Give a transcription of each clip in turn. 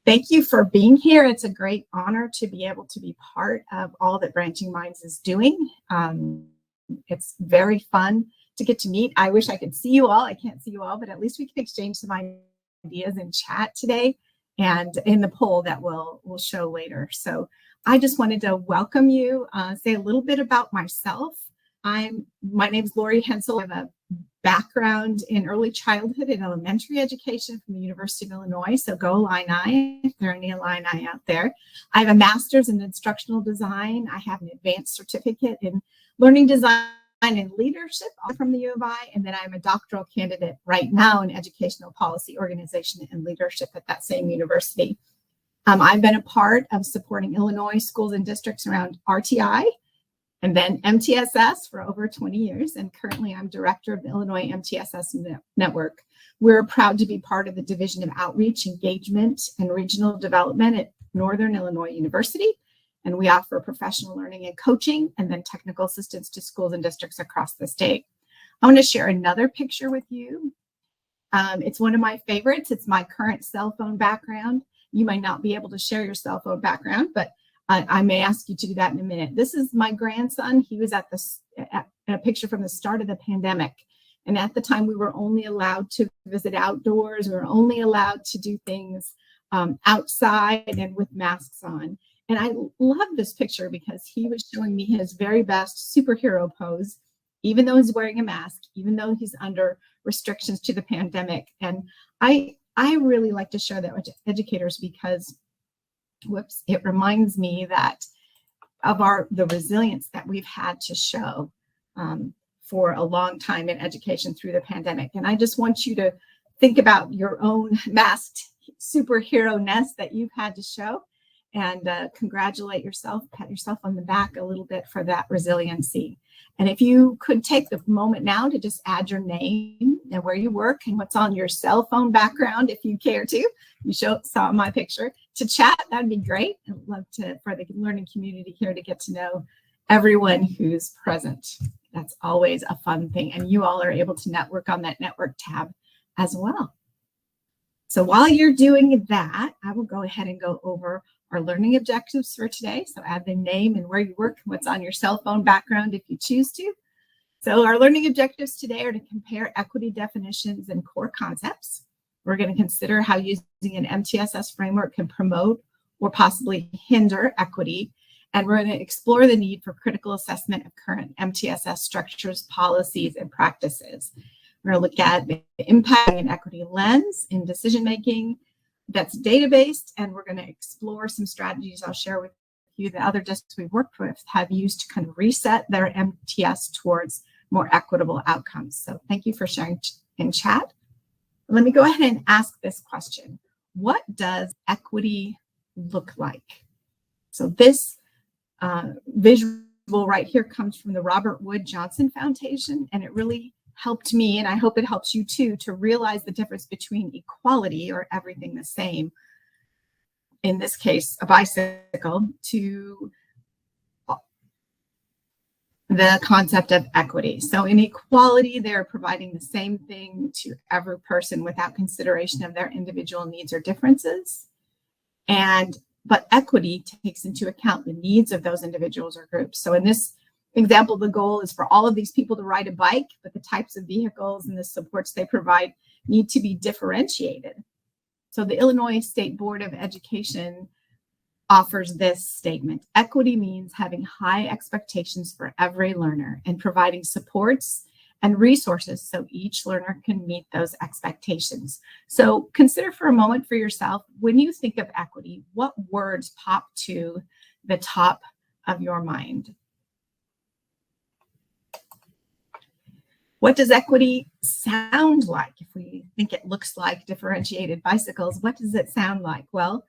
Thank you for being here. It's a great honor to be able to be part of all that Branching Minds is doing. It's very fun to get to meet. I wish I could see you all. I can't see you all, but at least we can exchange some ideas in chat today and in the poll that we'll show later. So I just wanted to welcome you, say a little bit about myself. My name is Lori Hensel. I have a background in early childhood and elementary education from the University of Illinois. So go Illini, if there are any Illini out there. I have a master's in instructional design. I have an advanced certificate in learning design and leadership from the U of I. And then I'm a doctoral candidate right now in educational policy, organization, and leadership at that same university. I've been a part of supporting Illinois schools and districts around RTI, and then MTSS for over 20 years. And currently I'm director of the Illinois MTSS network. We're proud to be part of the Division of Outreach, Engagement, and Regional Development at Northern Illinois University. And we offer professional learning and coaching and then technical assistance to schools and districts across the state. I want to share another picture with you. It's one of my favorites. It's my current cell phone background. You might not be able to share your cell phone background, but I may ask you to do that in a minute. This is my grandson. He was at a picture from the start of the pandemic. And at the time, we were only allowed to visit outdoors. We were only allowed to do things outside and with masks on. And I love this picture because he was showing me his very best superhero pose, even though he's wearing a mask, even though he's under restrictions to the pandemic. And I really like to share that with educators because it reminds me that of the resilience that we've had to show for a long time in education through the pandemic. And I just want you to think about your own masked superhero-ness that you've had to show and congratulate yourself, pat yourself on the back a little bit for that resiliency. And if you could take the moment now to just add your name and where you work and what's on your cell phone background, if you care to, you saw my picture, to chat, that'd be great. I'd love for the learning community here to get to know everyone who's present. That's always a fun thing. And you all are able to network on that network tab as well. So while you're doing that, I will go ahead and go over our learning objectives for today. So add the name and where you work and what's on your cell phone background if you choose to. So our learning objectives today are to compare equity definitions and core concepts. We're going to consider how using an MTSS framework can promote or possibly hinder equity. And we're going to explore the need for critical assessment of current MTSS structures, policies, and practices. We're going to look at the impact of an equity lens in decision-making that's data-based, and we're going to explore some strategies I'll share with you that other districts we've worked with have used to kind of reset their MTS towards more equitable outcomes. So thank you for sharing in chat. Let me go ahead and ask this question. What does equity look like? So this visual right here comes from the Robert Wood Johnson Foundation, and it really helped me, and I hope it helps you too, to realize the difference between equality, or everything the same, in this case, a bicycle, to the concept of equity. So in equality, they're providing the same thing to every person without consideration of their individual needs or differences. But equity takes into account the needs of those individuals or groups. So in this example, the goal is for all of these people to ride a bike, but the types of vehicles and the supports they provide need to be differentiated. So the Illinois State Board of Education offers this statement: equity means having high expectations for every learner and providing supports and resources so each learner can meet those expectations. So consider for a moment for yourself, when you think of equity, what words pop to the top of your mind? What does equity sound like? If we think it looks like differentiated bicycles, what does it sound like? Well,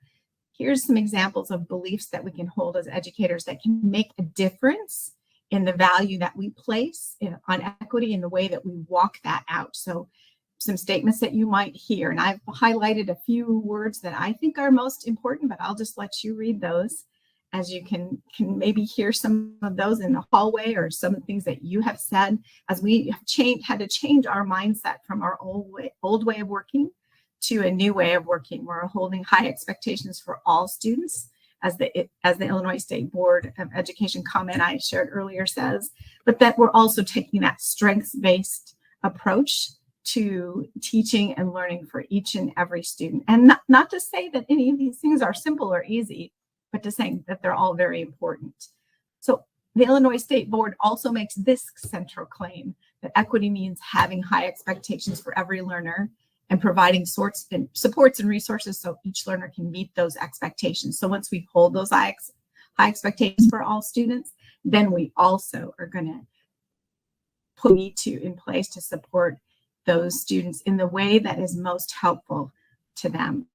here's some examples of beliefs that we can hold as educators that can make a difference in the value that we place on equity and the way that we walk that out. So some statements that you might hear, and I've highlighted a few words that I think are most important, but I'll just let you read those, as you can maybe hear some of those in the hallway, or some of the things that you have said, as we have had to change our mindset from our old way of working to a new way of working. We're holding high expectations for all students, as the Illinois State Board of Education comment I shared earlier says, but that we're also taking that strengths-based approach to teaching and learning for each and every student. And not to say that any of these things are simple or easy, but to say that they're all very important. So the Illinois State Board also makes this central claim that equity means having high expectations for every learner and providing supports and resources so each learner can meet those expectations. So once we hold those high expectations for all students, then we also are going to put in place to support those students in the way that is most helpful to them.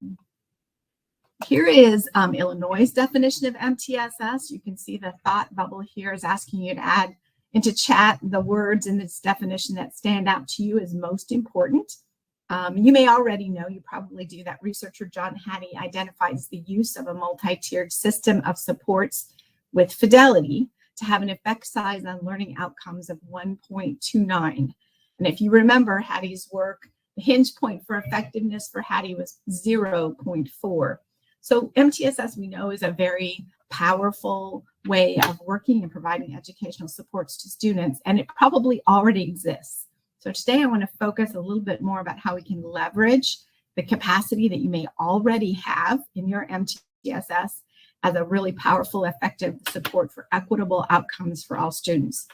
Here is Illinois' definition of MTSS. You can see the thought bubble here is asking you to add into chat the words in this definition that stand out to you as most important. You may already know, you probably do, that researcher John Hattie identifies the use of a multi-tiered system of supports with fidelity to have an effect size on learning outcomes of 1.29. And if you remember Hattie's work, the hinge point for effectiveness for Hattie was 0.4. So MTSS, we know, is a very powerful way of working and providing educational supports to students, and it probably already exists. So today I want to focus a little bit more about how we can leverage the capacity that you may already have in your MTSS as a really powerful, effective support for equitable outcomes for all students.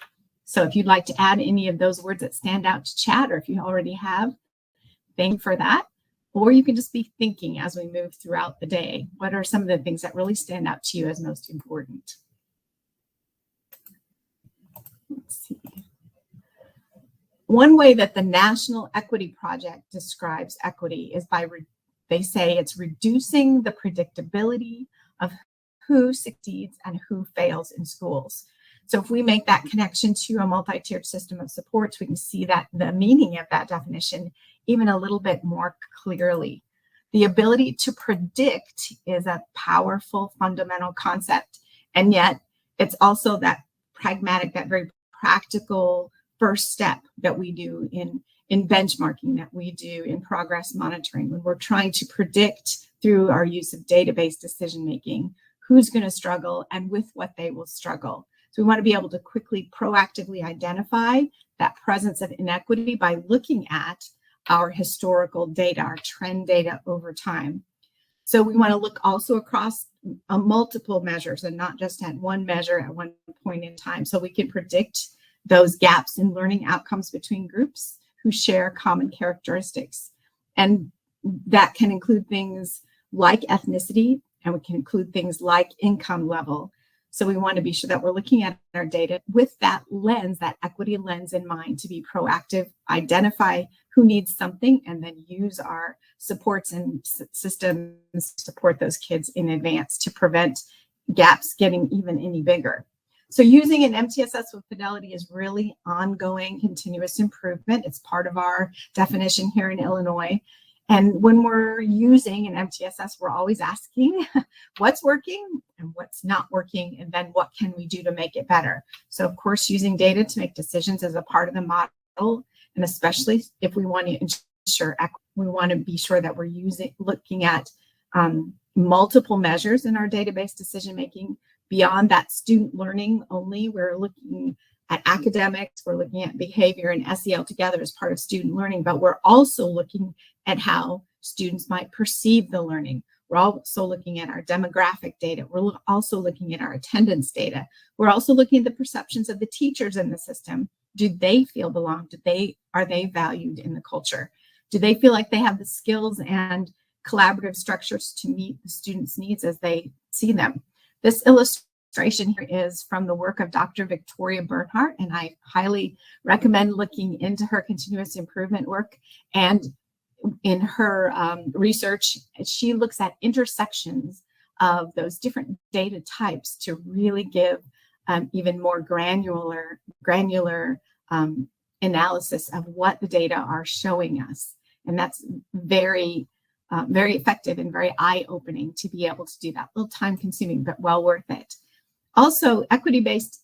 So if you'd like to add any of those words that stand out to chat, or if you already have, thank you for that. Or you can just be thinking as we move throughout the day, what are some of the things that really stand out to you as most important? Let's see. One way that the National Equity Project describes equity is by, they say it's reducing the predictability of who succeeds and who fails in schools. So if we make that connection to a multi-tiered system of supports, we can see that the meaning of that definition even a little bit more clearly. The ability to predict is a powerful fundamental concept, and yet it's also that pragmatic, that very practical first step that we do in benchmarking, that we do in progress monitoring, when we're trying to predict through our use of database decision making who's going to struggle and with what they will struggle. So we want to be able to quickly, proactively identify that presence of inequity by looking at our historical data, our trend data over time. So we want to look also across multiple measures and not just at one measure at one point in time, so we can predict those gaps in learning outcomes between groups who share common characteristics. And that can include things like ethnicity, and we can include things like income level. So we want to be sure that we're looking at our data with that lens, that equity lens in mind, to be proactive, identify who needs something, and then use our supports and systems to support those kids in advance to prevent gaps getting even any bigger. So using an MTSS with fidelity is really ongoing, continuous improvement. It's part of our definition here in Illinois. And when we're using an MTSS, we're always asking what's working and what's not working, and then what can we do to make it better? So of course, using data to make decisions is a part of the model, and especially if we want to ensure equity, we want to be sure that we're looking at multiple measures in our database decision making. Beyond that student learning only, we're looking at academics, we're looking at behavior and SEL together as part of student learning, but we're also looking at how students might perceive the learning. We're also looking at our demographic data. We're also looking at our attendance data. We're also looking at the perceptions of the teachers in the system. Do they feel belong? Are they valued in the culture? Do they feel like they have the skills and collaborative structures to meet the students' needs as they see them? This illustration here is from the work of Dr. Victoria Bernhardt, and I highly recommend looking into her continuous improvement work. And in her research, she looks at intersections of those different data types to really give even more granular analysis of what the data are showing us. And that's very effective and very eye-opening to be able to do that. A little time-consuming, but well worth it. Also, equity-based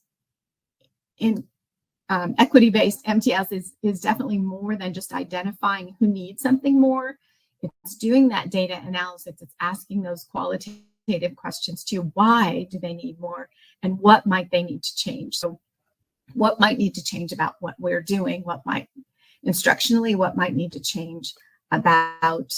MTS is definitely more than just identifying who needs something more. it's doing that data analysis. It's asking those qualitative questions to why do they need more and what might they need to change. So what might need to change about what we're doing, what might instructionally, what might need to change about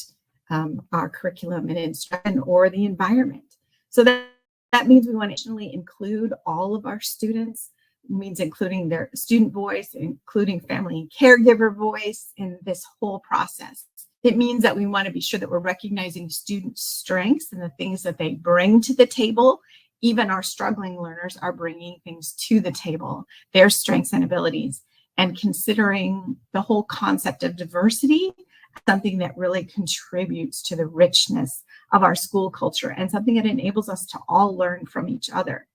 our curriculum and instruction or the environment. So that means we want to include all of our students. It means including their student voice, including family and caregiver voice in this whole process. It means that we want to be sure that we're recognizing students' strengths and the things that they bring to the table. Even our struggling learners are bringing things to the table, their strengths and abilities, and considering the whole concept of diversity, something that really contributes to the richness of our school culture and something that enables us to all learn from each other.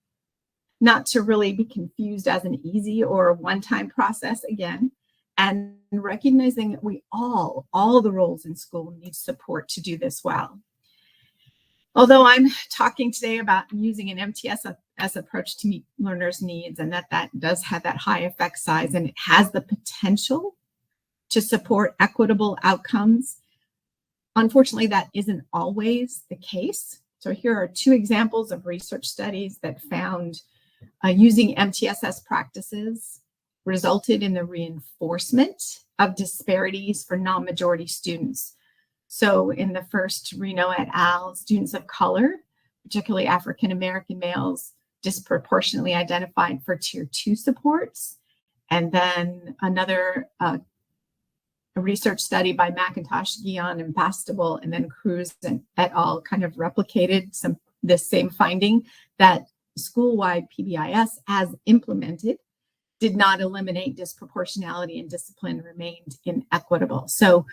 Not to really be confused as an easy or one-time process again, and recognizing that we all the roles in school need support to do this well. Although I'm talking today about using an MTSS approach to meet learners' needs, and that does have that high effect size and it has the potential to support equitable outcomes, unfortunately, that isn't always the case. So here are two examples of research studies that found using MTSS practices resulted in the reinforcement of disparities for non-majority students. So in the first, Reno et al., students of color, particularly African-American males, disproportionately identified for Tier 2 supports. And then another a research study by McIntosh, Guion, and Bastable, and then Cruz and et al. Kind of replicated this same finding that school-wide PBIS, as implemented, did not eliminate disproportionality and discipline remained inequitable. So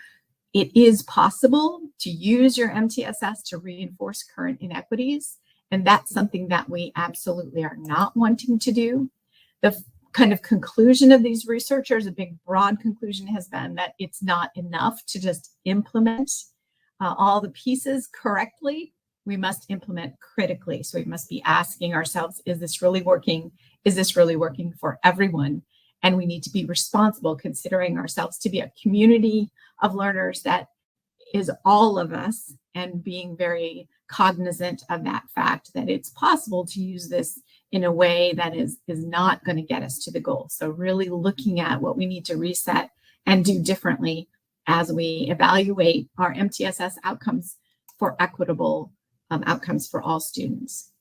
it is possible to use your MTSS to reinforce current inequities, and that's something that we absolutely are not wanting to do. The kind of conclusion of these researchers, a big broad conclusion, has been that it's not enough to just implement all the pieces correctly. We must implement critically. So we must be asking ourselves, is this really working? Is this really working for everyone? And we need to be responsible, considering ourselves to be a community of learners that is all of us, and being very cognizant of that fact that it's possible to use this in a way that is not going to get us to the goal. So really looking at what we need to reset and do differently as we evaluate our MTSS outcomes for equitable outcomes for all students.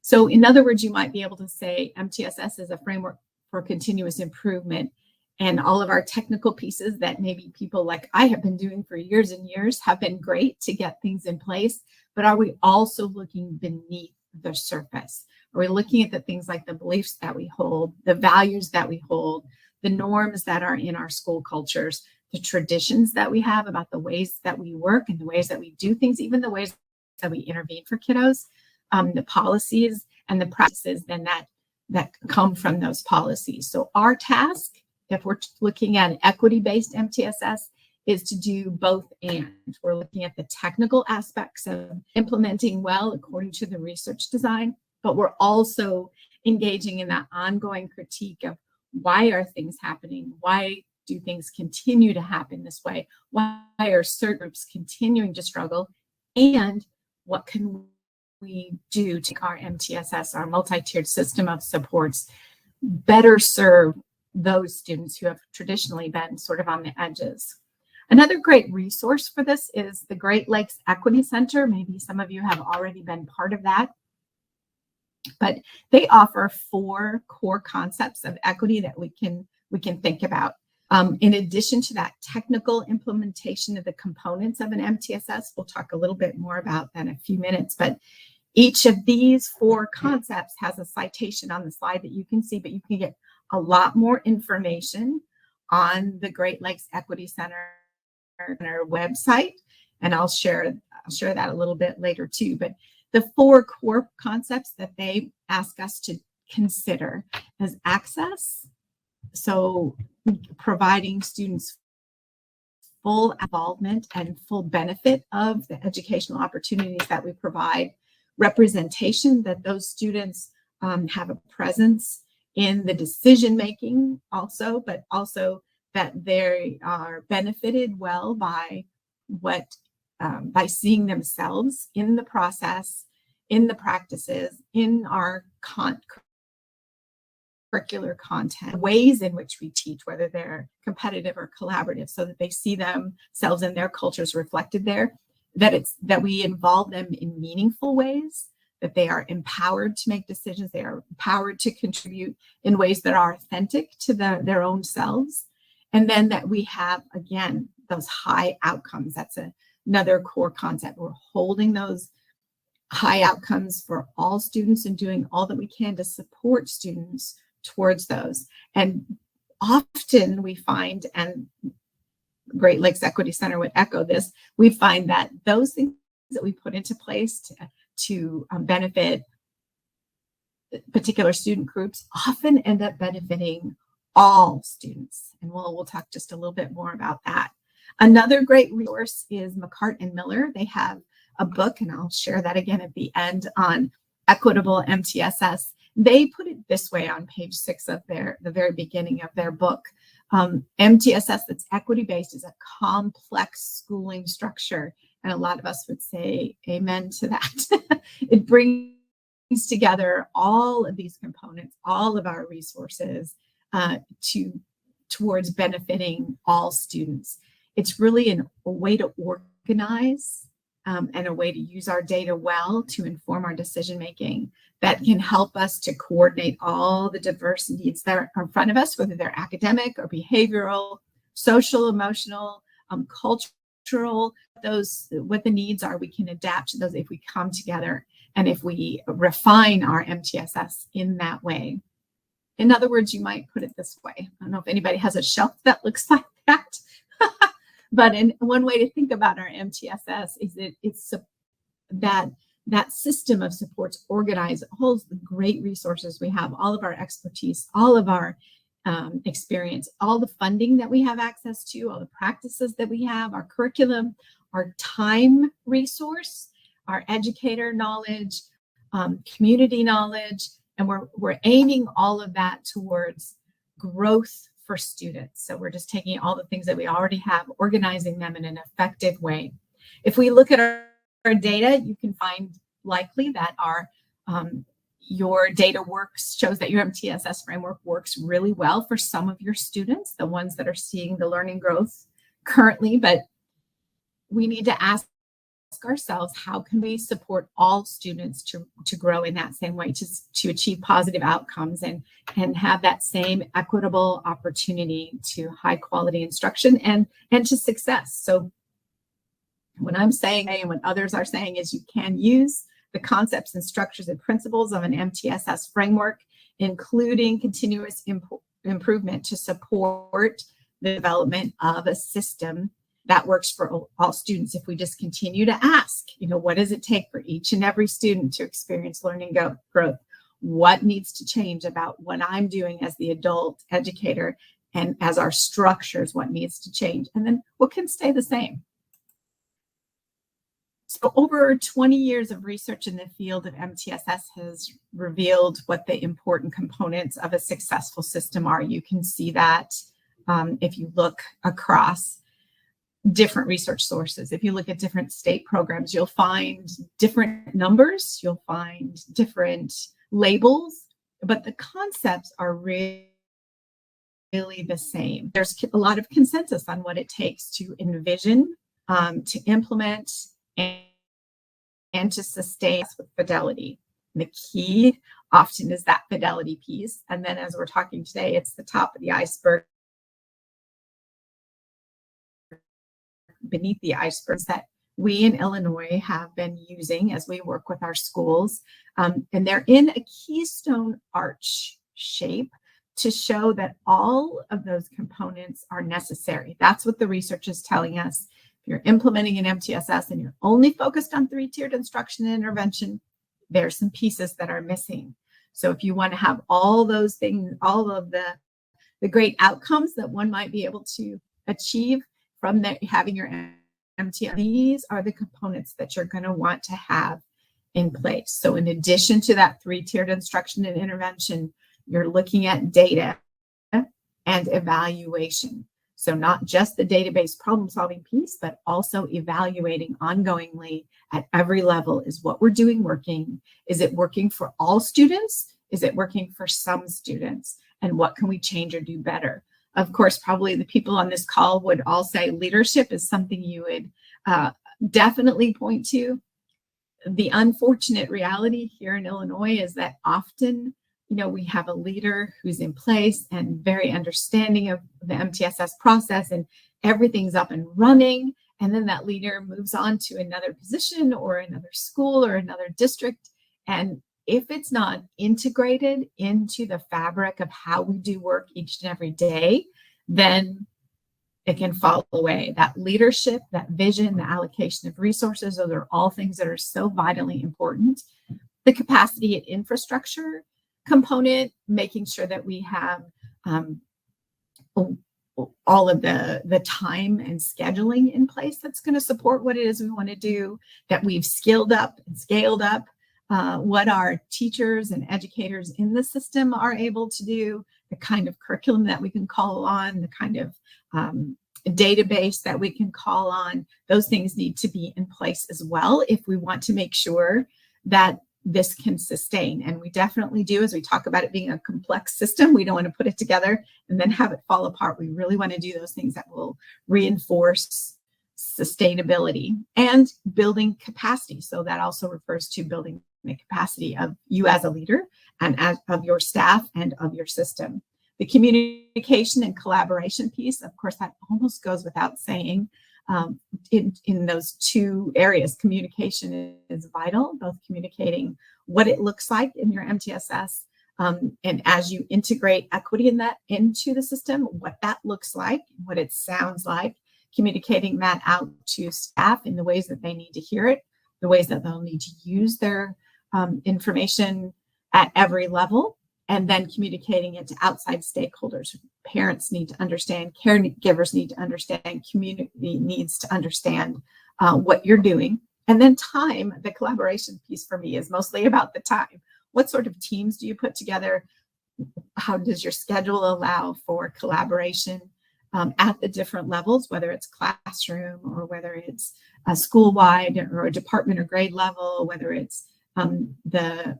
So in other words, you might be able to say MTSS is a framework for continuous improvement, and all of our technical pieces that maybe people like I have been doing for years and years have been great to get things in place, but are we also looking beneath the surface? Are we looking at the things like the beliefs that we hold, the values that we hold, the norms that are in our school cultures, the traditions that we have about the ways that we work and the ways that we do things, even the ways that we intervene for kiddos, the policies and the practices then that come from those policies. So our task, if we're looking at an equity-based MTSS, is to do both and. We're looking at the technical aspects of implementing well according to the research design, but we're also engaging in that ongoing critique of why are things happening? Why do things continue to happen this way? Why are certain groups continuing to struggle? And what can we do to make our MTSS, our multi-tiered system of supports, better serve those students who have traditionally been sort of on the edges? Another great resource for this is the Great Lakes Equity Center. Maybe some of you have already been part of that, but they offer 4 core concepts of equity that we can think about. In addition to that technical implementation of the components of an MTSS, we'll talk a little bit more about that in a few minutes, but each of these 4 concepts has a citation on the slide that you can see, but you can get a lot more information on the Great Lakes Equity Center on our website, and I'll share that a little bit later too. But the 4 core concepts that they ask us to consider is access, so providing students full involvement and full benefit of the educational opportunities that we provide, representation, that those students have a presence in the decision making also, but also that they are benefited well by what by seeing themselves in the process, in the practices, in our curricular content, ways in which we teach, whether they're competitive or collaborative, so that they see themselves and their cultures reflected there, that we involve them in meaningful ways, that they are empowered to make decisions, they are empowered to contribute in ways that are authentic to their own selves. And then that we have, again, those high outcomes. That's another core concept. We're holding those high outcomes for all students and doing all that we can to support students towards those. And often we find, and Great Lakes Equity Center would echo this, we find that those things that we put into place to benefit particular student groups often end up benefiting all students. And we'll talk just a little bit more about that. Another great resource is McCart and Miller. They have a book, and I'll share that again at the end, on equitable MTSS. They put it this way on page 6 of the very beginning of their book. MTSS that's equity-based is a complex schooling structure. And a lot of us would say amen to that. It brings together all of these components, all of our resources towards benefiting all students. It's really a way to organize and a way to use our data well to inform our decision-making that can help us to coordinate all the diverse needs that are in front of us, whether they're academic or behavioral, social, emotional, cultural, what the needs are. We can adapt to those if we come together and if we refine our MTSS in that way. In other words, you might put it this way. I don't know if anybody has a shelf that looks like that. But one way to think about our MTSS is that it's that system of supports organized, holds the great resources we have, all of our expertise, all of our experience, all the funding that we have access to, all the practices that we have, our curriculum, our time resource, our educator knowledge, community knowledge, and we're aiming all of that towards growth for students. So we're just taking all the things that we already have, organizing them in an effective way. If we look at our data, you can find likely that your data shows that your MTSS framework works really well for some of your students, the ones that are seeing the learning growth currently. But we need to ask ourselves, how can we support all students to grow in that same way, to achieve positive outcomes and have that same equitable opportunity to high quality instruction and to success. So what I'm saying and what others are saying is you can use the concepts and structures and principles of an MTSS framework, including continuous improvement, to support the development of a system that works for all students. If we just continue to ask, what does it take for each and every student to experience learning growth? What needs to change about what I'm doing as the adult educator, and as our structures, what needs to change? And then what can stay the same? So over 20 years of research in the field of MTSS has revealed what the important components of a successful system are. You can see that if you look across different research sources. If you look at different state programs, you'll find different numbers, you'll find different labels, but the concepts are really the same. There's a lot of consensus on what it takes to envision, to implement, and to sustain with fidelity. And the key often is that fidelity piece. And then as we're talking today, it's the top of the iceberg, beneath the icebergs that we in Illinois have been using as we work with our schools. And they're in a keystone arch shape to show that all of those components are necessary. That's what the research is telling us. If you're implementing an MTSS and you're only focused on 3-tiered instruction and intervention, there's some pieces that are missing. So if you want to have all those things, all of the great outcomes that one might be able to achieve from having your MTSS, these are the components that you're going to want to have in place. So in addition to that 3-tiered instruction and intervention, you're looking at data and evaluation. So not just the database problem solving piece, but also evaluating ongoingly at every level. Is what we're doing working? Is it working for all students? Is it working for some students? And what can we change or do better? Of course, probably the people on this call would all say leadership is something you would definitely point to. The unfortunate reality here in Illinois is that often, we have a leader who's in place and very understanding of the MTSS process, and everything's up and running. And then that leader moves on to another position or another school or another district. And if it's not integrated into the fabric of how we do work each and every day, then it can fall away. That leadership, that vision, the allocation of resources, those are all things that are so vitally important. The capacity and infrastructure component, making sure that we have all of the time and scheduling in place that's going to support what it is we want to do, that we've skilled up and scaled up what our teachers and educators in the system are able to do, the kind of curriculum that we can call on, the kind of database that we can call on. Those things need to be in place as well if we want to make sure that this can sustain. And we definitely do, as we talk about it being a complex system. We don't want to put it together and then have it fall apart. We really want to do those things that will reinforce sustainability and building capacity. So that also refers to building the capacity of you as a leader and of your staff and of your system. The communication and collaboration piece, of course, that almost goes without saying. In those two areas, communication is vital, both communicating what it looks like in your MTSS, and as you integrate equity into the system, what that looks like, what it sounds like, communicating that out to staff in the ways that they need to hear it, the ways that they'll need to use their information at every level, and then communicating it to outside stakeholders. Parents need to understand, caregivers need to understand, community needs to understand what you're doing. And then time, the collaboration piece for me is mostly about the time. What sort of teams do you put together? How does your schedule allow for collaboration at the different levels, whether it's classroom or whether it's school-wide or a department or grade level, whether it's the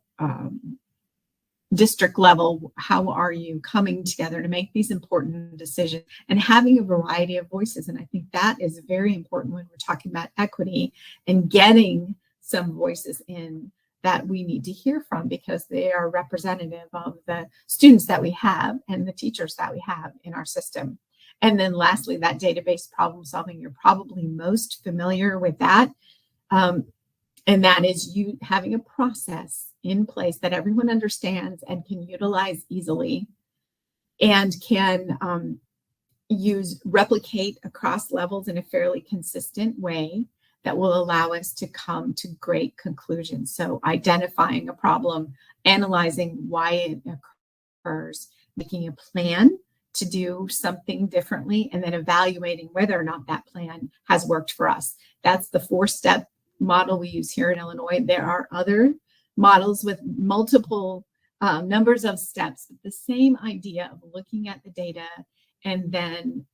district level? How are you coming together to make these important decisions and having a variety of voices? And I think that is very important when we're talking about equity and getting some voices in that we need to hear from, because they are representative of the students that we have and the teachers that we have in our system. And then lastly, that database problem solving, you're probably most familiar with that. And that is you having a process in place that everyone understands and can utilize easily and can replicate across levels in a fairly consistent way that will allow us to come to great conclusions. So identifying a problem, analyzing why it occurs, making a plan to do something differently, and then evaluating whether or not that plan has worked for us. That's the 4-step model we use here in Illinois. There are other models with multiple numbers of steps, but the same idea of looking at the data and then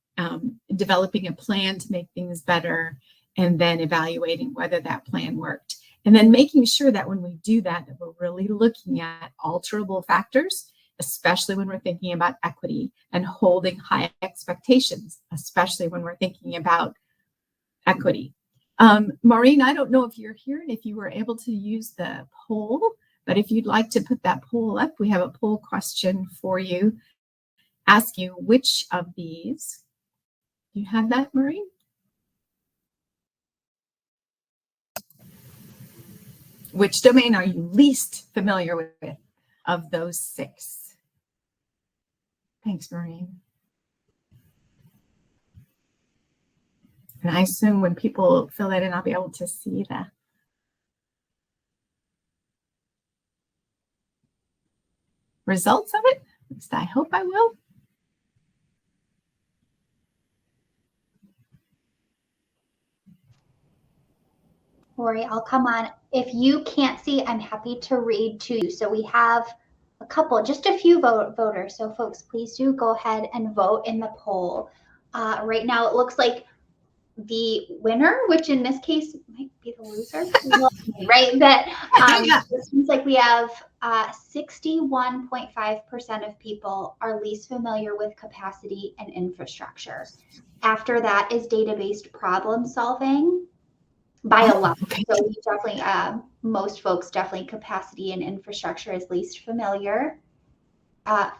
developing a plan to make things better, and then evaluating whether that plan worked. And then making sure that when we do that, that we're really looking at alterable factors, especially when we're thinking about equity, and holding high expectations, especially when we're thinking about equity. Maureen, I don't know if you're here and if you were able to use the poll, but if you'd like to put that poll up, we have a poll question for you. Ask you which of these, do you have that, Maureen? Which domain are you least familiar with of those 6? Thanks, Maureen. And I assume when people fill that in, I'll be able to see the results of it. At least I hope I will. Lori, I'll come on. If you can't see, I'm happy to read to you. So we have just a few voters. So folks, please do go ahead and vote in the poll. Right now, it looks like the winner, which in this case might be the loser, right? That it seems like we have 61.5% of people are least familiar with capacity and infrastructure. After that is data-based problem solving by a lot. Okay. So we definitely, most folks definitely capacity and infrastructure is least familiar,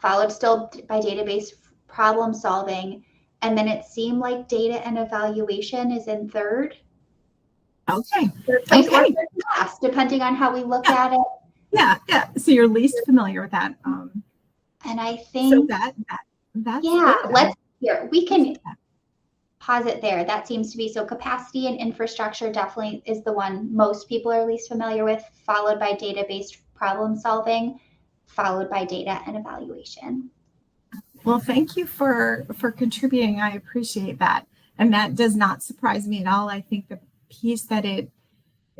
followed still by data-based problem solving. And then it seemed like data and evaluation is in third. Okay. Third place or Okay. third class, depending on how we look at it. Yeah. So you're least familiar with that. And I think so that's yeah, good. let's here. We can pause it there. That seems to be so capacity and infrastructure definitely is the one most people are least familiar with, followed by data-based problem solving, followed by data and evaluation. Well, thank you for contributing. I appreciate that. And that does not surprise me at all. I think the piece that it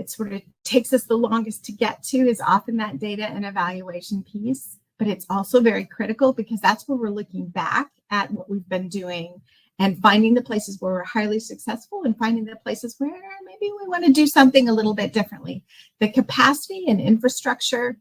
sort of takes us the longest to get to is often that data and evaluation piece, but it's also very critical because that's where we're looking back at what we've been doing and finding the places where we're highly successful and finding the places where maybe we want to do something a little bit differently. The capacity and infrastructure,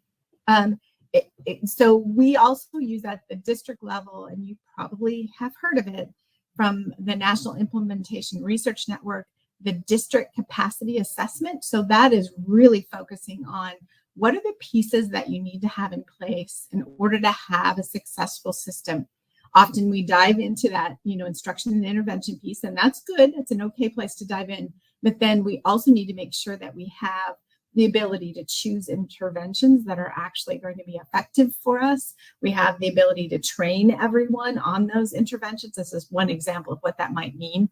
so we also use at the district level, and you probably have heard of it from the National Implementation Research Network, the district capacity assessment. So that is really focusing on what are the pieces that you need to have in place in order to have a successful system. Often we dive into that, instruction and intervention piece, and that's good. It's an okay place to dive in. But then we also need to make sure that we have the ability to choose interventions that are actually going to be effective for us. We have the ability to train everyone on those interventions. This is one example of what that might mean.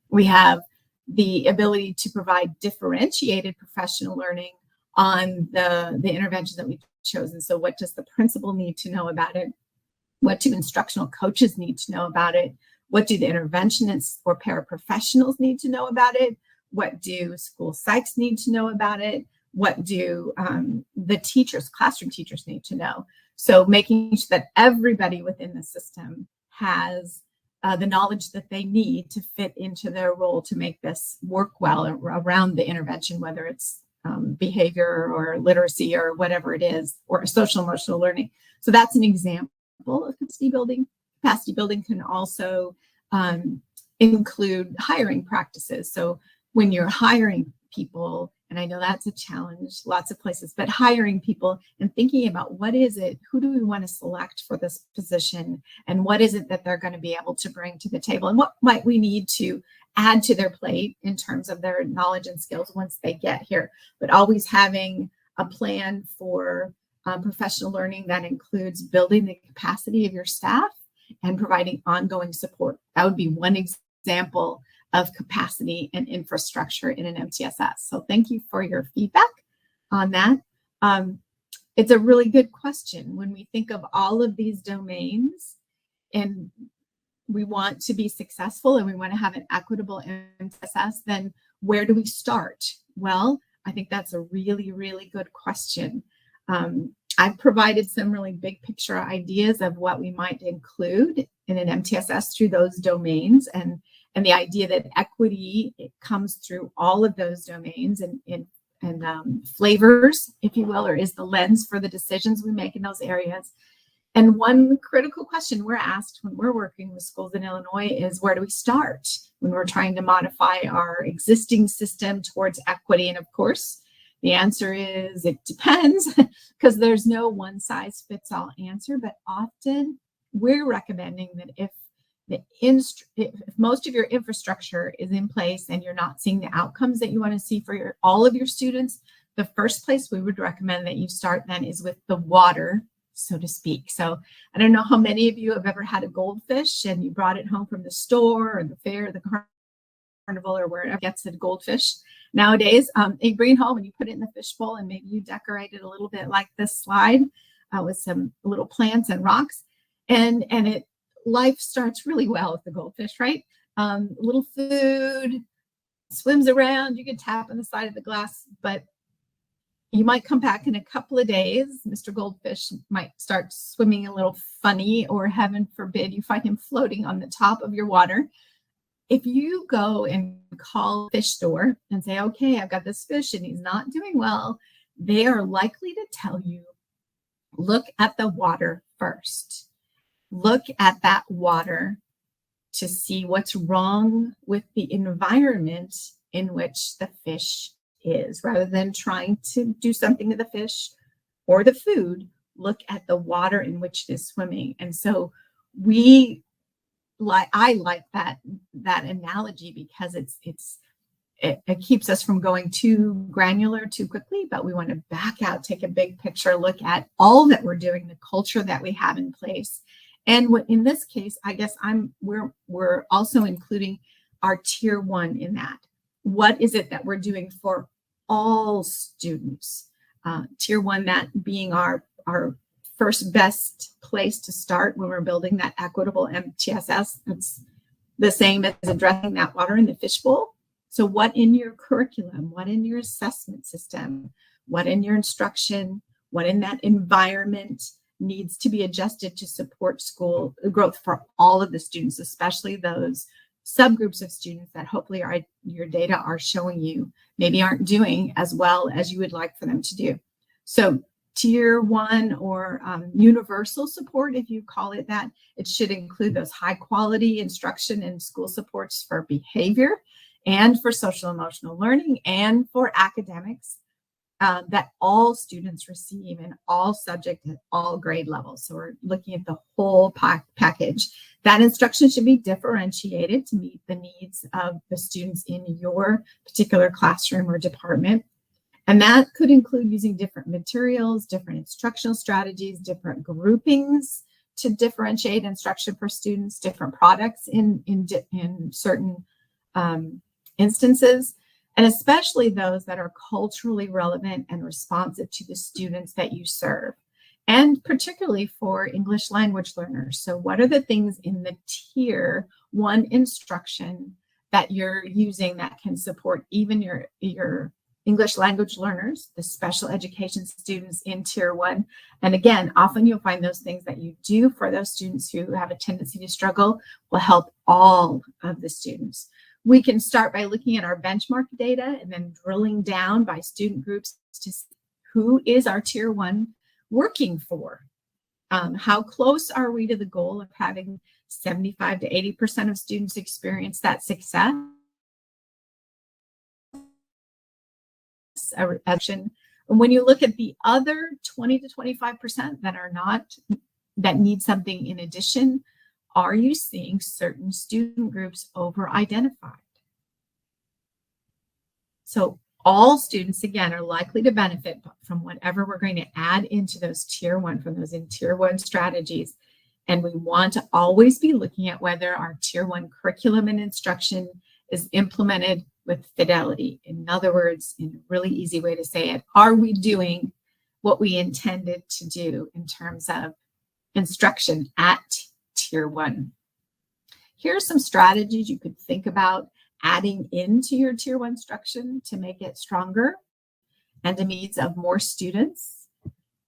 We have the ability to provide differentiated professional learning on the intervention that we've chosen. So what does the principal need to know about it? What do instructional coaches need to know about it? What do the interventionists or paraprofessionals need to know about it? What do school psychs need to know about it? What do the teachers, classroom teachers need to know? So making sure that everybody within the system has the knowledge that they need to fit into their role to make this work well around the intervention, whether it's behavior or literacy or whatever it is, or social emotional learning. So that's an example of capacity building. Capacity building can also include hiring practices. So when you're hiring people, and I know that's a challenge, lots of places, but hiring people and thinking about what is it, who do we want to select for this position, and what is it that they're going to be able to bring to the table, and what might we need to add to their plate in terms of their knowledge and skills once they get here. But always having a plan for professional learning that includes building the capacity of your staff and providing ongoing support. That would be one example of capacity and infrastructure in an MTSS. So thank you for your feedback on that. It's a really good question. When we think of all of these domains and we want to be successful and we want to have an equitable MTSS, then where do we start? Well, I think that's a really, really good question. I've provided some really big picture ideas of what we might include in an MTSS through those domains, and the idea that equity, it comes through all of those domains and flavors, if you will, or is the lens for the decisions we make in those areas. And one critical question we're asked when we're working with schools in Illinois is, where do we start when we're trying to modify our existing system towards equity? And of course, the answer is it depends, because there's no one size fits all answer. But often we're recommending that if most of your infrastructure is in place and you're not seeing the outcomes that you want to see for all of your students, the first place we would recommend that you start then is with the water, so to speak. So I don't know how many of you have ever had a goldfish and you brought it home from the store or the fair, the carnival, or wherever gets a goldfish. Nowadays, you bring it home and you put it in the fishbowl, and maybe you decorate it a little bit like this slide with some little plants and rocks, and life starts really well with the goldfish, right? Little food, swims around, you can tap on the side of the glass, but you might come back in a couple of days. Mr. Goldfish might start swimming a little funny, or heaven forbid, you find him floating on the top of your water. if you go and call a fish store and say, okay, I've got this fish and he's not doing well, they are likely to tell you, look at the water first. Look at that water to see what's wrong with the environment in which the fish is. Rather than trying to do something to the fish or the food, look at the water in which it is swimming. And so I like that analogy because it keeps us from going too granular too quickly, but we want to back out, take a big picture, look at all that we're doing, the culture that we have in place. And in this case, I guess we're also including our tier 1 in that. What is it that we're doing for all students? Tier 1, that being our first best place to start when we're building that equitable MTSS. It's the same as addressing that water in the fishbowl. So what in your curriculum, what in your assessment system, what in your instruction, what in that environment needs to be adjusted to support school growth for all of the students, especially those subgroups of students that hopefully your data are showing you maybe aren't doing as well as you would like for them to do. So tier 1 or universal support, if you call it that, it should include those high quality instruction and school supports for behavior and for social emotional learning and for academics that all students receive in all subject at all grade levels. So we're looking at the whole package. That instruction should be differentiated to meet the needs of the students in your particular classroom or department. And that could include using different materials, different instructional strategies, different groupings to differentiate instruction for students, different products in certain instances, and especially those that are culturally relevant and responsive to the students that you serve, and particularly for English language learners. So what are the things in the tier 1 instruction that you're using that can support even your English language learners, the special education students in tier 1? And again, often you'll find those things that you do for those students who have a tendency to struggle will help all of the students. We can start by looking at our benchmark data and then drilling down by student groups to see who is our tier 1 working for. How close are we to the goal of having 75 to 80% of students experience that success? And when you look at the other 20 to 25% that need something in addition, are you seeing certain student groups over-identified? So all students, again, are likely to benefit from whatever we're going to add into those tier 1, from those in tier 1 strategies. And we want to always be looking at whether our tier 1 curriculum and instruction is implemented with fidelity. In other words, in a really easy way to say it, are we doing what we intended to do in terms of instruction at tier 1? Here are some strategies you could think about adding into your tier 1 instruction to make it stronger and to needs of more students.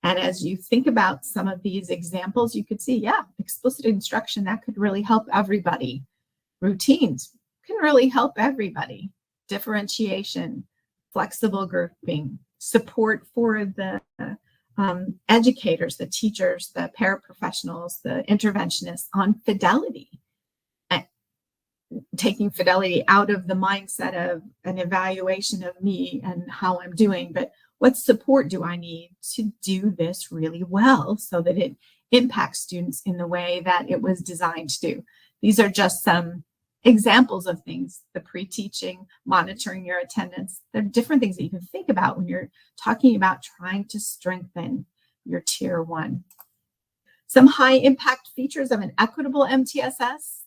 And as you think about some of these examples, you could see, yeah, explicit instruction, that could really help everybody. Routines can really help everybody. Differentiation, flexible grouping, support for the educators, the teachers, the paraprofessionals, the interventionists on fidelity. Taking fidelity out of the mindset of an evaluation of me and how I'm doing, but what support do I need to do this really well so that it impacts students in the way that it was designed to do? These are just some examples of things, the pre-teaching, monitoring your attendance. There are different things that you can think about when you're talking about trying to strengthen your tier 1. Some high impact features of an equitable MTSS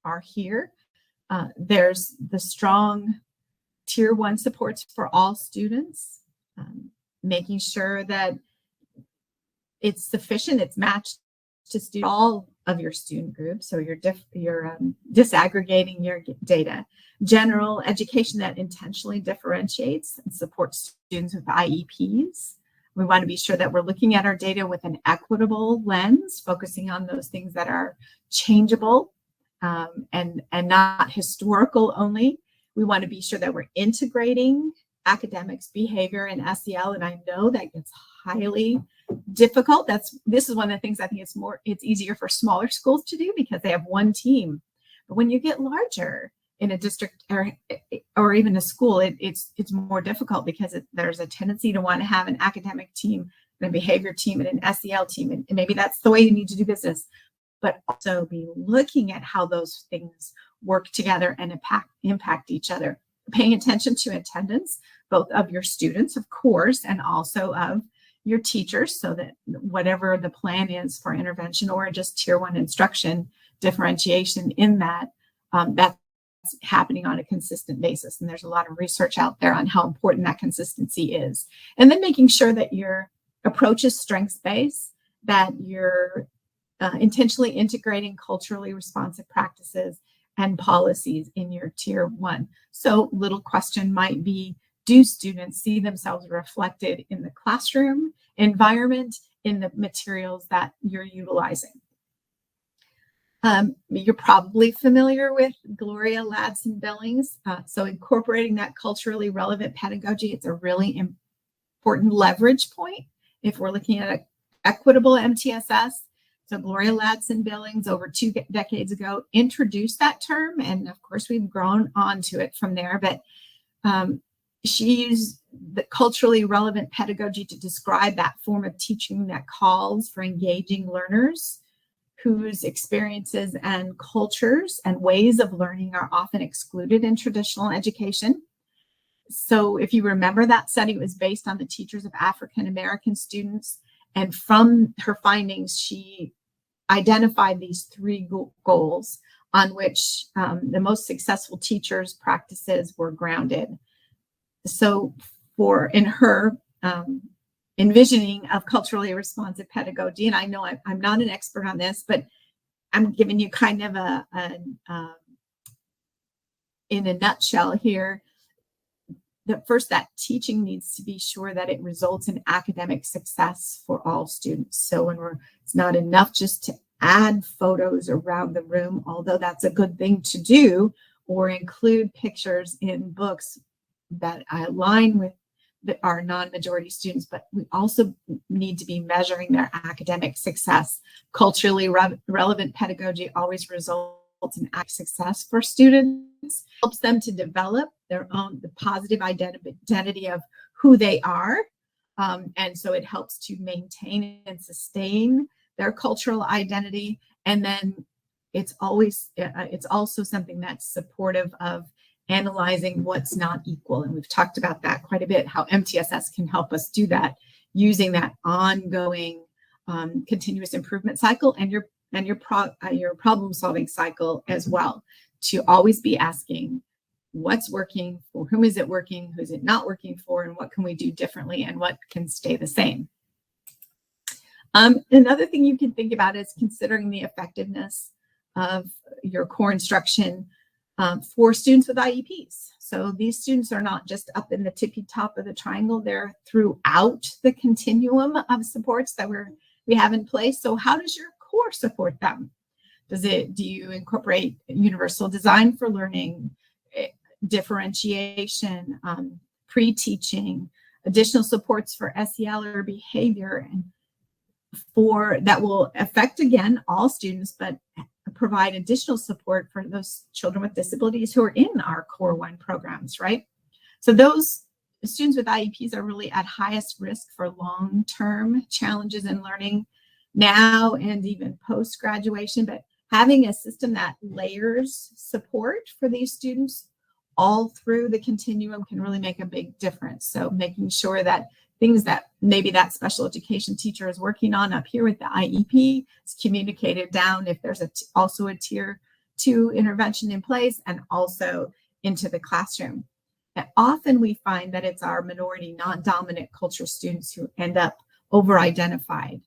are here. There's the strong tier 1 supports for all students, making sure that it's sufficient, it's matched to all of your student groups. So you're disaggregating your data. General education that intentionally differentiates and supports students with IEPs. We want to be sure that we're looking at our data with an equitable lens, focusing on those things that are changeable and not historical only. We want to be sure that we're integrating academics, behavior, and SEL. And I know that gets highly difficult. This is one of the things I think it's easier for smaller schools to do because they have one team. But when you get larger in a district or even a school, it's more difficult because there's a tendency to want to have an academic team and a behavior team and an SEL team. And maybe that's the way you need to do business, but also be looking at how those things work together and impact each other. Paying attention to attendance, both of your students, of course, and also of your teachers, so that whatever the plan is for intervention or just tier 1 instruction, differentiation in that, that's happening on a consistent basis. And there's a lot of research out there on how important that consistency is. And then making sure that your approach is strengths-based, that you're intentionally integrating culturally responsive practices and policies in your tier 1. So little question might be, do students see themselves reflected in the classroom environment, in the materials that you're utilizing? You're probably familiar with Gloria Ladson-Billings. So incorporating that culturally relevant pedagogy, it's a really important leverage point if we're looking at an equitable MTSS. So Gloria Ladson-Billings, over 2 decades ago, introduced that term. And of course, we've grown onto it from there. But she used the culturally relevant pedagogy to describe that form of teaching that calls for engaging learners whose experiences and cultures and ways of learning are often excluded in traditional education. So if you remember, that study was based on the teachers of African American students. And from her findings, she identified these 3 goals on which the most successful teachers' practices were grounded. So in her envisioning of culturally responsive pedagogy, and I know I'm not an expert on this, but I'm giving you kind of in a nutshell here, that first, that teaching needs to be sure that it results in academic success for all students. So it's not enough just to add photos around the room, although that's a good thing to do, or include pictures in books that align with our non-majority students, but we also need to be measuring their academic success. Culturally relevant pedagogy always results in success for students, helps them to develop the positive identity of who they are. And so it helps to maintain and sustain their cultural identity. And then it's also something that's supportive of analyzing what's not equal. And we've talked about that quite a bit, how MTSS can help us do that using that ongoing continuous improvement cycle and your problem solving cycle as well, to always be asking what's working, for whom is it working, who's it not working for, and what can we do differently and what can stay the same. Another thing you can think about is considering the effectiveness of your core instruction for students with IEPs. So these students are not just up in the tippy top of the triangle, they're throughout the continuum of supports that we have in place. So how does your core support them? Do you incorporate universal design for learning, differentiation, pre-teaching, additional supports for SEL or behavior, and that will affect, again, all students, but provide additional support for those children with disabilities who are in our Core 1 programs, right? So those students with IEPs are really at highest risk for long-term challenges in learning now and even post-graduation, but having a system that layers support for these students all through the continuum can really make a big difference. So making sure that things that maybe that special education teacher is working on up here with the IEP is communicated down if there's also a tier 2 intervention in place, and also into the classroom. And often we find that it's our minority, non-dominant culture students who end up over-identified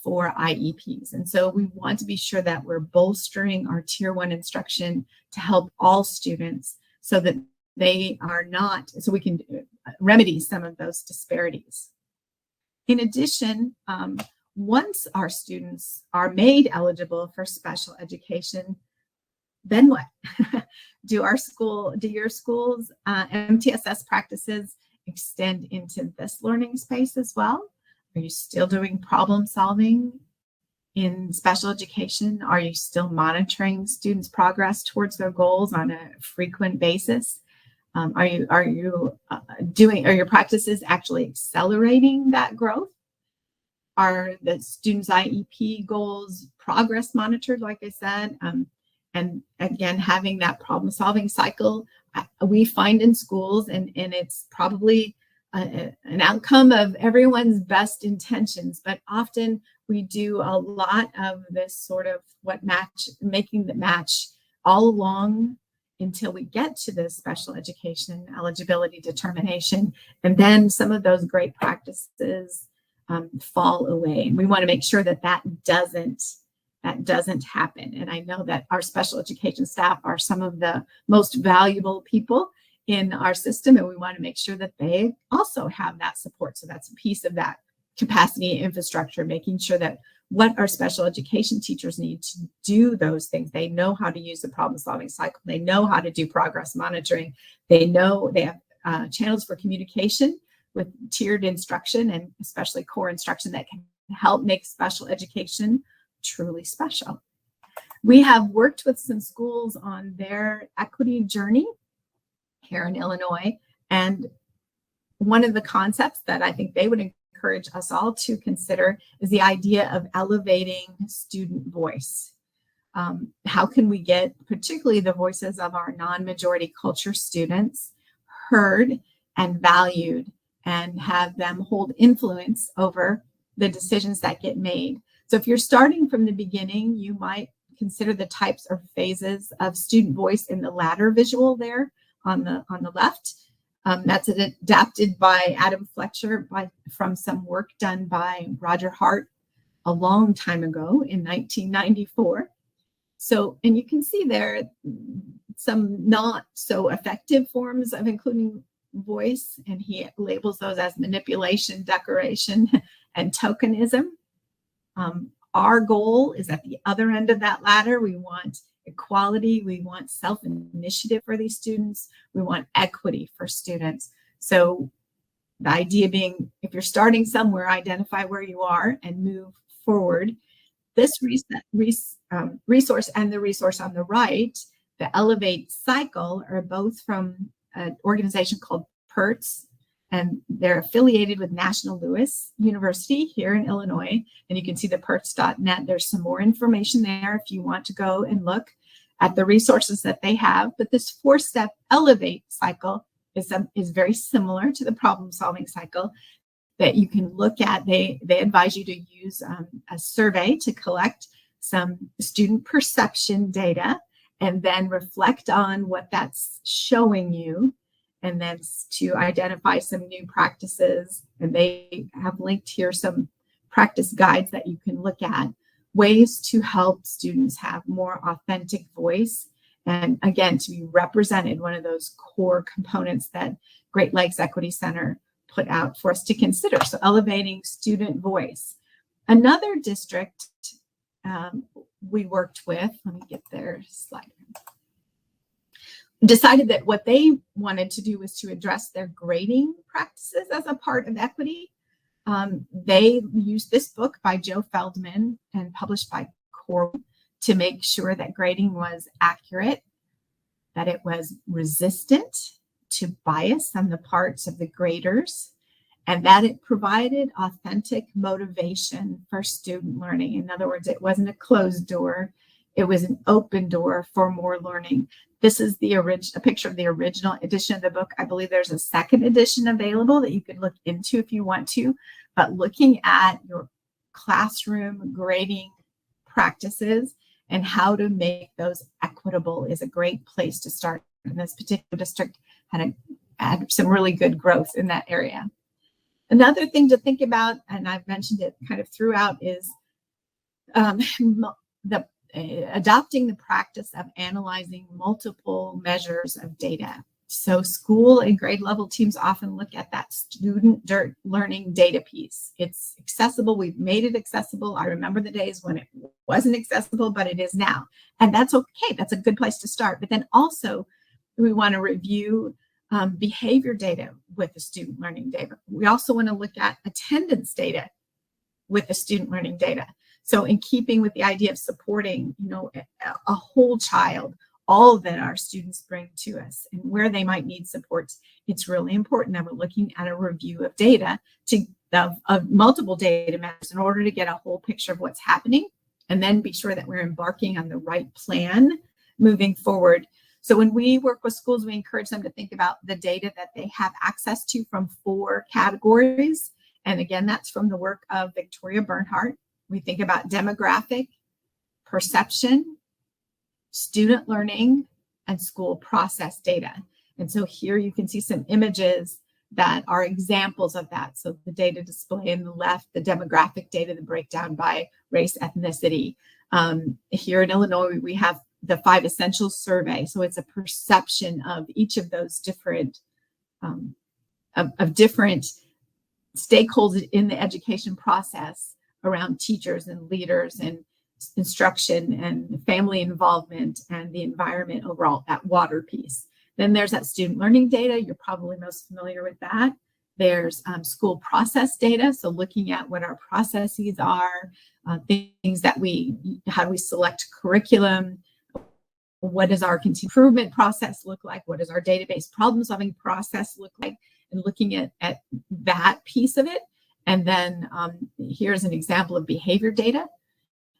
for IEPs. And so we want to be sure that we're bolstering our tier 1 instruction to help all students so that so we can remedy some of those disparities. In addition, once our students are made eligible for special education, then what? Do your school's MTSS practices extend into this learning space as well? Are you still doing problem solving in special education? Are you still monitoring students' progress towards their goals on a frequent basis? Are your practices actually accelerating that growth? Are the students' IEP goals progress monitored, like I said? And again, having that problem solving cycle, we find in schools, and it's probably an outcome of everyone's best intentions, but often we do a lot of this sort of making the match all along until we get to the special education eligibility determination. And then some of those great practices fall away. And we want to make sure that doesn't happen. And I know that our special education staff are some of the most valuable people in our system, and we want to make sure that they also have that support. So that's a piece of that capacity infrastructure, making sure that what our special education teachers need to do those things. They know how to use the problem solving cycle. They know how to do progress monitoring. They know they have channels for communication with tiered instruction, and especially core instruction, that can help make special education truly special. We have worked with some schools on their equity journey here in Illinois, and one of the concepts that I think they would encourage us all to consider is the idea of elevating student voice. How can we get particularly the voices of our non-majority culture students heard and valued, and have them hold influence over the decisions that get made? So if you're starting from the beginning, you might consider the types or phases of student voice in the ladder visual there on the left. That's adapted by Adam Fletcher from some work done by Roger Hart a long time ago in 1994. So, and you can see there some not so effective forms of including voice, and he labels those as manipulation, decoration, and tokenism. Our goal is at the other end of that ladder. We want equality, we want self-initiative for these students, we want equity for students. So the idea being, if you're starting somewhere, identify where you are and move forward. This resource and the resource on the right, the Elevate cycle, are both from an organization called PERTS, and they're affiliated with National Louis University here in Illinois. And you can see the perts.net. There's some more information there if you want to go and look at the resources that they have. But this 4-step Elevate cycle is very similar to the problem-solving cycle that you can look at. They advise you to use a survey to collect some student perception data, and then reflect on what that's showing you, and then to identify some new practices. And they have linked here some practice guides that you can look at, ways to help students have more authentic voice, and again, to be represented, one of those core components that Great Lakes Equity Center put out for us to consider. So elevating student voice. Another district we worked with, let me get their slide, decided that what they wanted to do was to address their grading practices as a part of equity. They used this book by Joe Feldman and published by Core to make sure that grading was accurate, that it was resistant to bias on the parts of the graders, and that it provided authentic motivation for student learning. In other words, it wasn't a closed door, it was an open door for more learning. This is a picture of the original edition of the book. I believe there's a second edition available that you could look into if you want to, but looking at your classroom grading practices and how to make those equitable is a great place to start. And this particular district had some really good growth in that area. Another thing to think about, and I've mentioned it kind of throughout, is adopting the practice of analyzing multiple measures of data So school and grade level teams often look at that student learning data piece. It's accessible. We've made it accessible. I remember the days when it wasn't accessible, but it is now. And that's okay. That's a good place to start. But then also we want to review behavior data with the student learning data. We also want to look at attendance data with the student learning data. So in keeping with the idea of supporting, a whole child, all that our students bring to us and where they might need supports, it's really important that we're looking at a review of data of multiple data matters in order to get a whole picture of what's happening, and then be sure that we're embarking on the right plan moving forward. So when we work with schools, we encourage them to think about the data that they have access to from 4 categories. And again, that's from the work of Victoria Bernhardt. We think about demographic, perception, student learning, and school process data. And so here you can see some images that are examples of that. So the data display in the left, the demographic data, the breakdown by race, ethnicity. Here in Illinois, we have the 5 Essentials survey. So it's a perception of each of those different of different stakeholders in the education process around teachers and leaders and instruction and family involvement and the environment overall, that water piece. Then there's that student learning data. You're probably most familiar with that. There's school process data. So looking at what our processes are, things that how do we select curriculum? What does our continuous improvement process look like? What does our database problem solving process look like? And looking at that piece of it. And then here's an example of behavior data,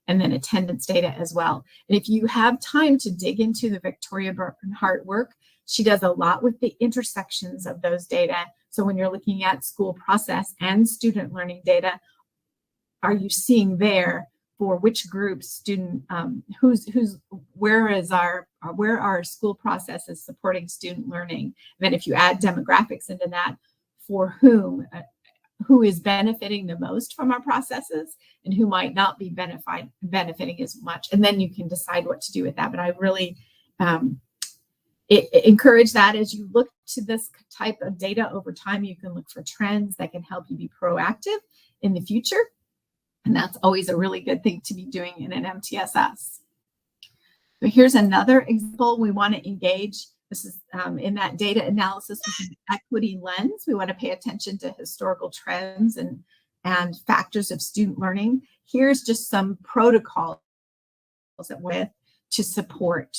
and then attendance data as well. And if you have time to dig into the Victoria Bernhardt work, she does a lot with the intersections of those data. So when you're looking at school process and student learning data, are you seeing there for which groups student, where are school processes supporting student learning? And then if you add demographics into that, for who is benefiting the most from our processes and who might not be benefiting as much. And then you can decide what to do with that. But I really encourage that as you look to this type of data over time, you can look for trends that can help you be proactive in the future. And that's always a really good thing to be doing in an MTSS. So here's another example. We want to engage. This is in that data analysis with an equity lens. We want to pay attention to historical trends and factors of student learning. Here's just some protocols to support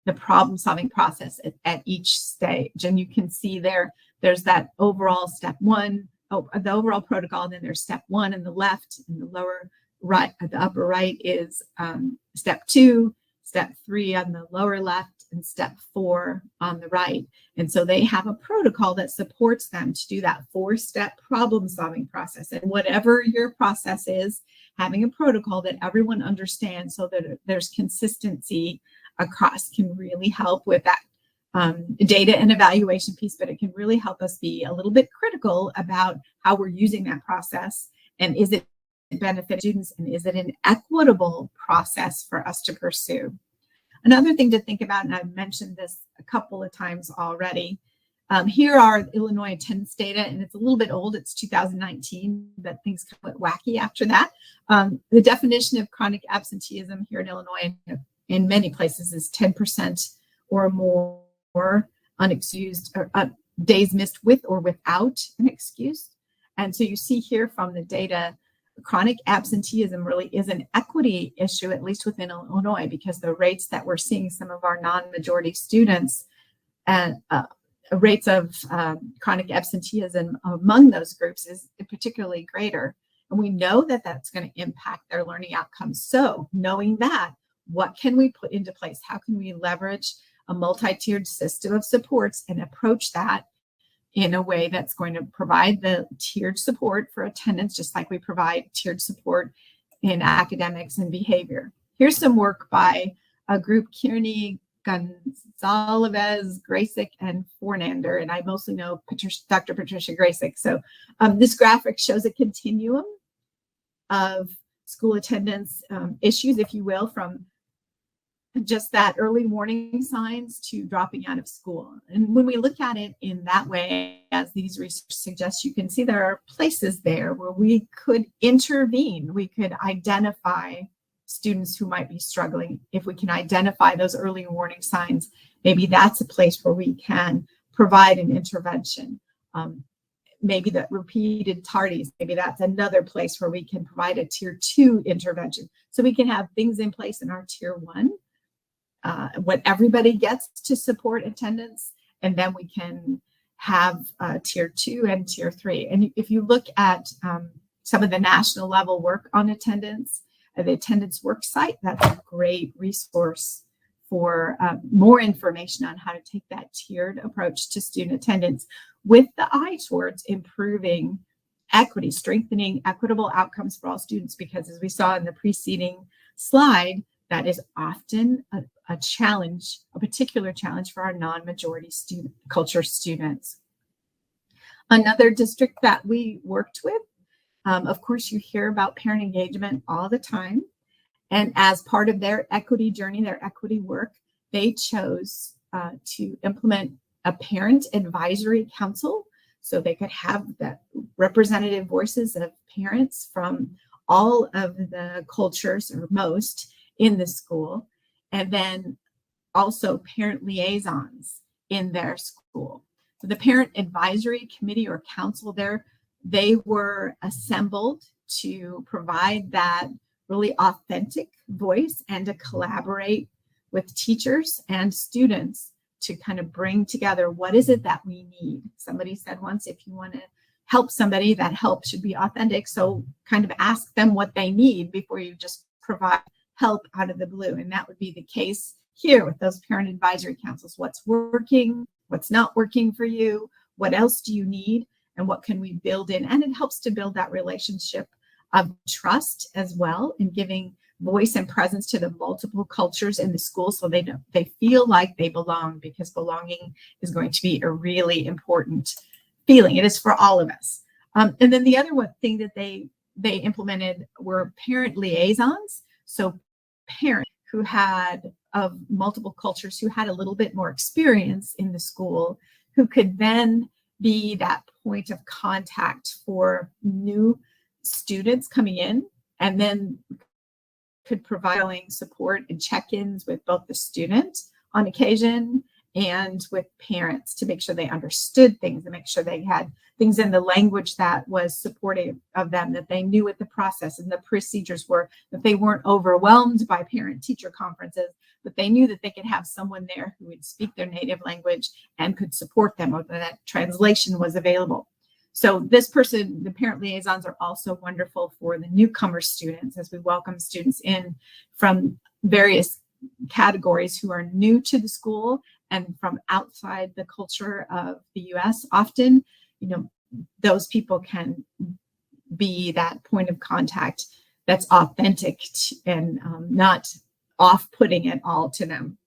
the problem-solving process at each stage. And you can see there's that overall step 1, the overall protocol, and then there's step 1 in the left, and the lower right, at the upper right is step 2, step 3 on the lower left, and step 4 on the right. And so they have a protocol that supports them to do that 4-step problem-solving process. And whatever your process is, having a protocol that everyone understands so that there's consistency across can really help with that data and evaluation piece, but it can really help us be a little bit critical about how we're using that process, and is it benefit students, and is it an equitable process for us to pursue? Another thing to think about, and I've mentioned this a couple of times already, here are Illinois attendance data, and it's a little bit old, it's 2019, but things kind of went wacky after that. The definition of chronic absenteeism here in Illinois in many places is 10% or more unexcused or days missed with or without an excuse. And so you see here from the data, chronic absenteeism really is an equity issue, at least within Illinois, because the rates that we're seeing some of our non-majority students and rates of chronic absenteeism among those groups is particularly greater. And we know that that's going to impact their learning outcomes. So knowing that, what can we put into place? How can we leverage a multi-tiered system of supports and approach that in a way that's going to provide the tiered support for attendance, just like we provide tiered support in academics and behavior. Here's some work by a group, Kearney, Gonzalez, Graysick, and Fornander, and I mostly know Dr. Patricia Graysick. So this graphic shows a continuum of school attendance issues, if you will, from just that early warning signs to dropping out of school. And when we look at it in that way, as these research suggests, you can see there are places there where we could intervene. We could identify students who might be struggling. If we can identify those early warning signs, maybe that's a place where we can provide an intervention. Maybe the repeated tardies, maybe that's another place where we can provide a tier 2 intervention. So we can have things in place in our tier 1, what everybody gets to support attendance, and then we can have tier 2 and tier 3. And if you look at some of the national level work on attendance, the attendance work site, that's a great resource for more information on how to take that tiered approach to student attendance with the eye towards improving equity, strengthening equitable outcomes for all students, because as we saw in the preceding slide, that is often a challenge, a particular challenge for our non-majority student culture students. Another district that we worked with, of course, you hear about parent engagement all the time. And as part of their equity journey, their equity work, they chose to implement a parent advisory council so they could have the representative voices of parents from all of the cultures, or most, in the school, and then also parent liaisons in their school. So the parent advisory committee or council there, they were assembled to provide that really authentic voice and to collaborate with teachers and students to kind of bring together what is it that we need. Somebody said once, if you want to help somebody, that help should be authentic. So kind of ask them what they need before you just provide help out of the blue. And that would be the case here with those parent advisory councils. What's working, what's not working for you, what else do you need, and what can we build in? And it helps to build that relationship of trust as well, in giving voice and presence to the multiple cultures in the school, so they feel like they belong, because belonging is going to be a really important feeling. It is for all of us. And then the other thing that they implemented were parent liaisons. So parents who had, of multiple cultures, who had a little bit more experience in the school, who could then be that point of contact for new students coming in, and then could provide support and check-ins with both the student on occasion and with parents to make sure they understood things, and make sure they had things in the language that was supportive of them, that they knew what the process and the procedures were, that they weren't overwhelmed by parent-teacher conferences, but they knew that they could have someone there who would speak their native language and could support them, or that translation was available. So this person, the parent liaisons, are also wonderful for the newcomer students, as we welcome students in from various categories who are new to the school and from outside the culture of the U.S. Often, those people can be that point of contact that's authentic and not off-putting at all to them.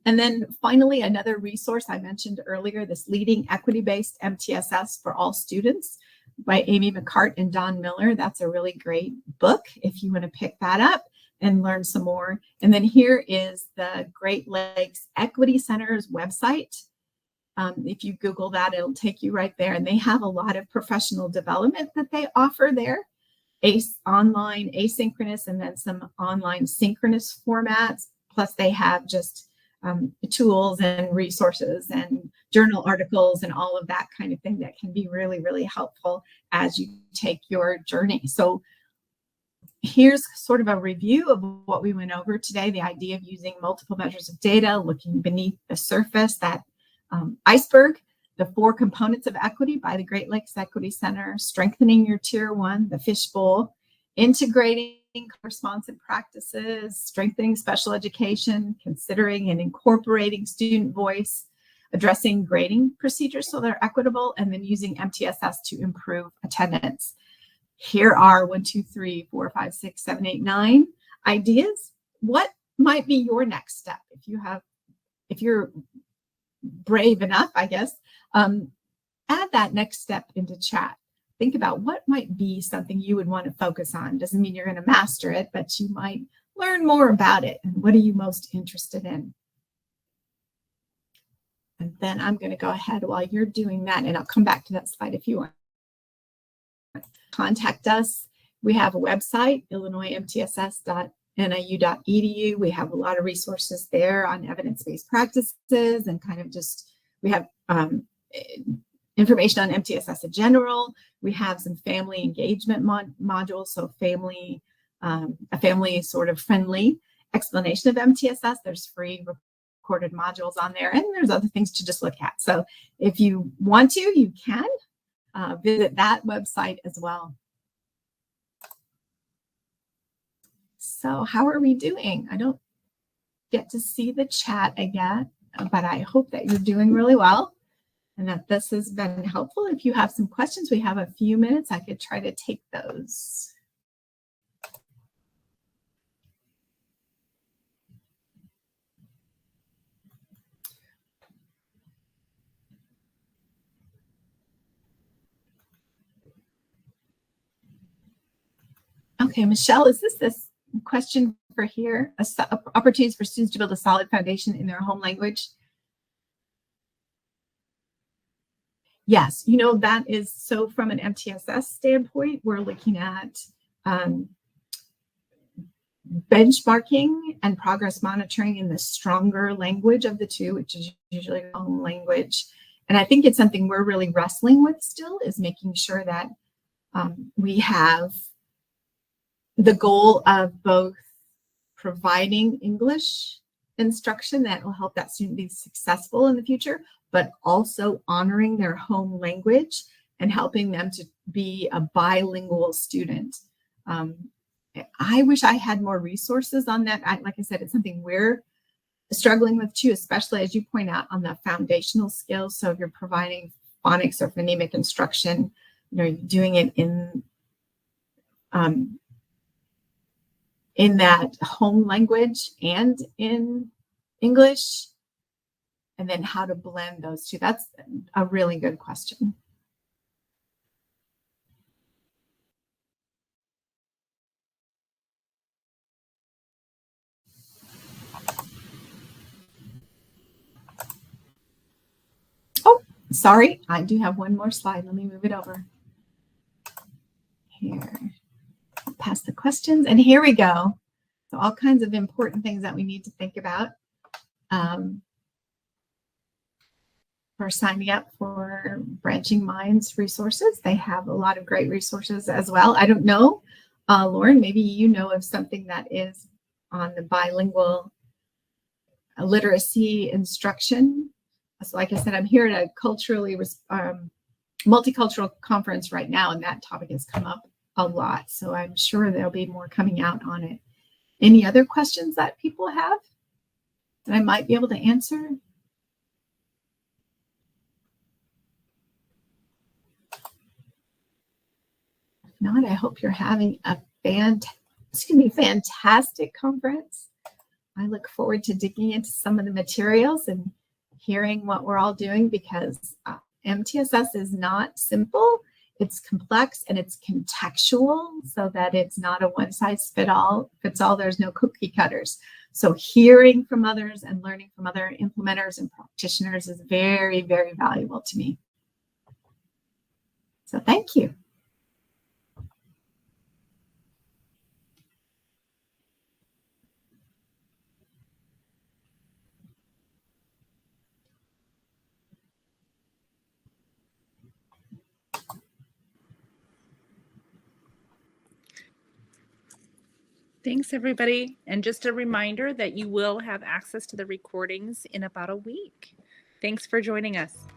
And then finally, another resource I mentioned earlier, this Leading Equity-Based MTSS for All Students by Amy McCart and Don Miller. That's a really great book if you want to pick that up and learn some more. And then here is the Great Lakes Equity Center's website. If you Google that, it'll take you right there. And they have a lot of professional development that they offer there, online, asynchronous, and then some online synchronous formats. Plus they have just tools and resources and journal articles and all of that kind of thing that can be really, really helpful as you take your journey. So here's sort of a review of what we went over today, the idea of using multiple measures of data, looking beneath the surface, that iceberg, the 4 components of equity by the Great Lakes Equity Center, strengthening your tier 1, the fishbowl, integrating responsive practices, strengthening special education, considering and incorporating student voice, addressing grading procedures so they're equitable, and then using MTSS to improve attendance. Here are 1, 2, 3, 4, 5, 6, 7, 8, 9 ideas. What might be your next step? If you're brave enough, I guess, add that next step into chat. Think about what might be something you would want to focus on. Doesn't mean you're going to master it, but you might learn more about it. And what are you most interested in? And then I'm going to go ahead while you're doing that, and I'll come back to that slide if you want. Contact us. We have a website, illinoismtss.niu.edu. We have a lot of resources there on evidence-based practices and kind of just, we have information on MTSS in general. We have some family engagement modules, so a family sort of friendly explanation of MTSS. There's free recorded modules on there, and there's other things to just look at. So if you want to, you can visit that website as well. So how are we doing? I don't get to see the chat again, but I hope that you're doing really well and that this has been helpful. If you have some questions, we have a few minutes. I could try to take those. Okay, Michelle, is this question for here? Opportunities for students to build a solid foundation in their home language? Yes, you know, that is, so from an MTSS standpoint, we're looking at benchmarking and progress monitoring in the stronger language of the two, which is usually home language. And I think it's something we're really wrestling with still, is making sure that we have the goal of both providing English instruction that will help that student be successful in the future, but also honoring their home language and helping them to be a bilingual student. I wish I had more resources on that. Like I said, it's something we're struggling with too, especially as you point out on the foundational skills. So if you're providing phonics or phonemic instruction, you know, you're doing it in that home language and in English, and then how to blend those two. That's a really good question. Oh, sorry, I do have one more slide. Let me move it over. Here, past the questions, and here we go. So all kinds of important things that we need to think about for signing up for Branching Minds resources. They have a lot of great resources as well. I don't know, Lauren, maybe you know of something that is on the bilingual literacy instruction. So like I said, I'm here at a culturally multicultural conference right now, and that topic has come up a lot. So I'm sure there'll be more coming out on it. Any other questions that people have that I might be able to answer? If not, I hope you're having a fantastic conference. I look forward to digging into some of the materials and hearing what we're all doing, because MTSS is not simple. It's complex and it's contextual, so that it's not a one-size-fits all. There's no cookie cutters. So hearing from others and learning from other implementers and practitioners is very, very valuable to me. So thank you. Thanks, everybody. And just a reminder that you will have access to the recordings in about a week. Thanks for joining us.